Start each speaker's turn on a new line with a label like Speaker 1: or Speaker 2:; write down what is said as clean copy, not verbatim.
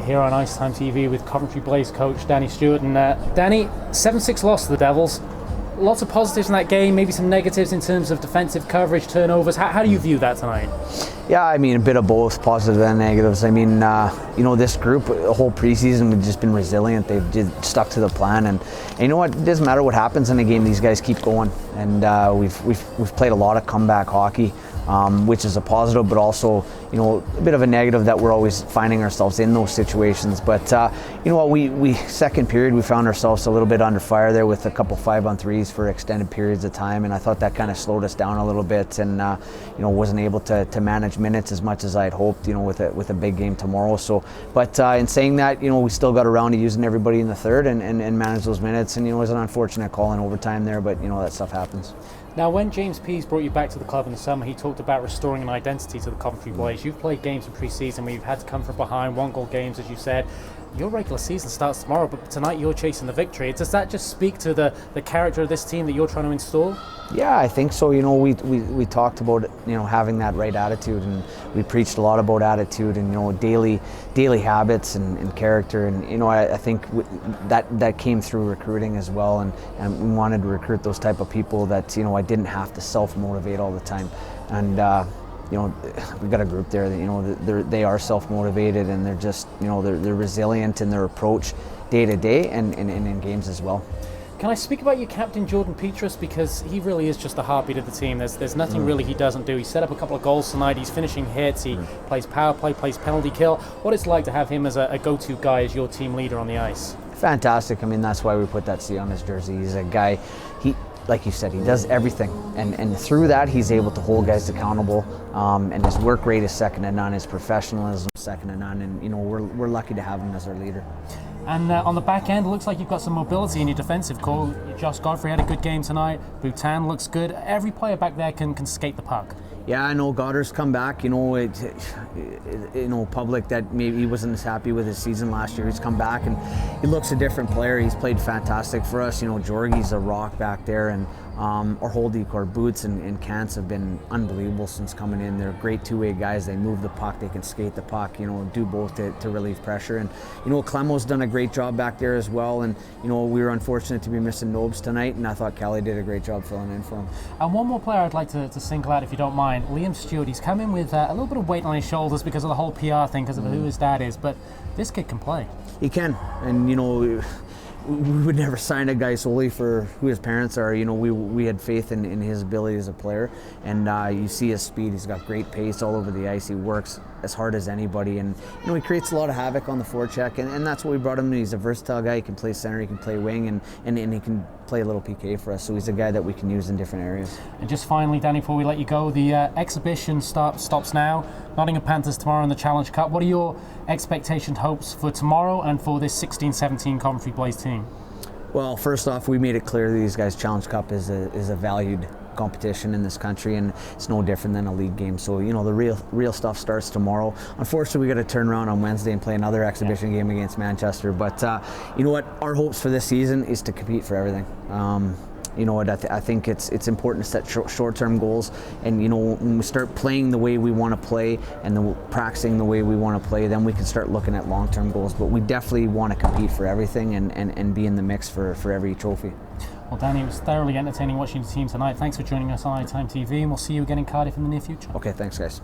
Speaker 1: here on IceTime.TV with Coventry Blaze coach Danny Stewart. And Danny, 7-6 loss to the Devils. Lots of positives in that game, maybe some negatives in terms of defensive coverage, turnovers. How do you view that tonight?
Speaker 2: Yeah, I mean, a bit of both, positive and negatives. I mean, this group, the whole preseason, we've just been resilient. They've just stuck to the plan, and you know what? It doesn't matter what happens in a game; these guys keep going. And we've played a lot of comeback hockey, which is a positive, but also a bit of a negative that we're always finding ourselves in those situations. But you know what? We second period we found ourselves a little bit under fire there with a couple 5-on-3s for extended periods of time, and I thought that kind of slowed us down a little bit, and wasn't able to manage minutes as much as I had hoped, with a big game tomorrow. So, but in saying that, we still got around to using everybody in the third and manage those minutes. And it was an unfortunate call in overtime there, but that stuff happens.
Speaker 1: Now, when James Pease brought you back to the club in the summer, he talked about restoring an identity to the Coventry Blaze. You've played games in pre-season where you've had to come from behind, 1-goal games, as you said. Your regular season starts tomorrow, but tonight you're chasing the victory. Does that just speak to the character of this team that you're trying to install? Yeah,
Speaker 2: I think so. We talked about having that right attitude, and we preached a lot about attitude and daily habits and character, and I think that came through recruiting as well, and we wanted to recruit those type of people that I didn't have to self-motivate all the time, and we've got a group there that they are self-motivated, and they're just they're resilient in their approach day to day and in games as well.
Speaker 1: Can I speak about your captain, Jordan Petrus, because he really is just the heartbeat of the team. There's nothing really he doesn't do. He set up a couple of goals tonight. He's finishing hits. He plays power play, plays penalty kill. What it's like to have him as a go-to guy as your team leader on the ice?
Speaker 2: Fantastic. I mean, that's why we put that C on his jersey. He's a guy. Like you said, he does everything, and through that he's able to hold guys accountable, and his work rate is second to none, his professionalism is second to none, and we're lucky to have him as our leader.
Speaker 1: And on the back end, it looks like you've got some mobility in your defensive core. Josh Godfrey had a good game tonight. Bhutan looks good. Every player back there can skate the puck.
Speaker 2: Yeah, I know Goddard's come back. Public that maybe he wasn't as happy with his season last year. He's come back and he looks a different player. He's played fantastic for us. Jorgie's a rock back there, and our whole decor, Boots and Kantz have been unbelievable since coming in. They're great two-way guys. They move the puck, they can skate the puck, do both to relieve pressure. And Clemo's done a great job back there as well. And we were unfortunate to be missing Nobes tonight, and I thought Kelly did a great job filling in for him.
Speaker 1: And one more player I'd like to single out, if you don't mind. Liam Stewart, he's come in with a little bit of weight on his shoulders because of the whole PR thing, because of who his dad is, but this kid can play.
Speaker 2: He can, and we would never sign a guy solely for who his parents are. We had faith in his ability as a player, and you see his speed. He's got great pace all over the ice. He works as hard as anybody, and he creates a lot of havoc on the forecheck, and that's what we brought him in. He's a versatile guy. He can play center, he can play wing, and he can play a little PK for us, so he's a guy that we can use in different areas.
Speaker 1: And just finally, Danny, before we let you go, the exhibition stops now. Nottingham Panthers tomorrow in the Challenge Cup. What are your expectations, hopes for tomorrow and for this 16-17 Coventry Blaze team?
Speaker 2: Well, first off, we made it clear that these guys' Challenge Cup is a valued competition in this country, and it's no different than a league game. So the real stuff starts tomorrow. Unfortunately, we got to turn around on Wednesday and play another exhibition game against Manchester. But you know what? Our hopes for this season is to compete for everything. I think it's important to set short-term goals, and when we start playing the way we want to play and practicing the way we want to play, then we can start looking at long-term goals. But we definitely want to compete for everything and be in the mix for every trophy.
Speaker 1: Well, Danny, it was thoroughly entertaining watching the team tonight. Thanks for joining us on IceTime.TV, and we'll see you again in Cardiff in the near future.
Speaker 2: Okay, thanks guys.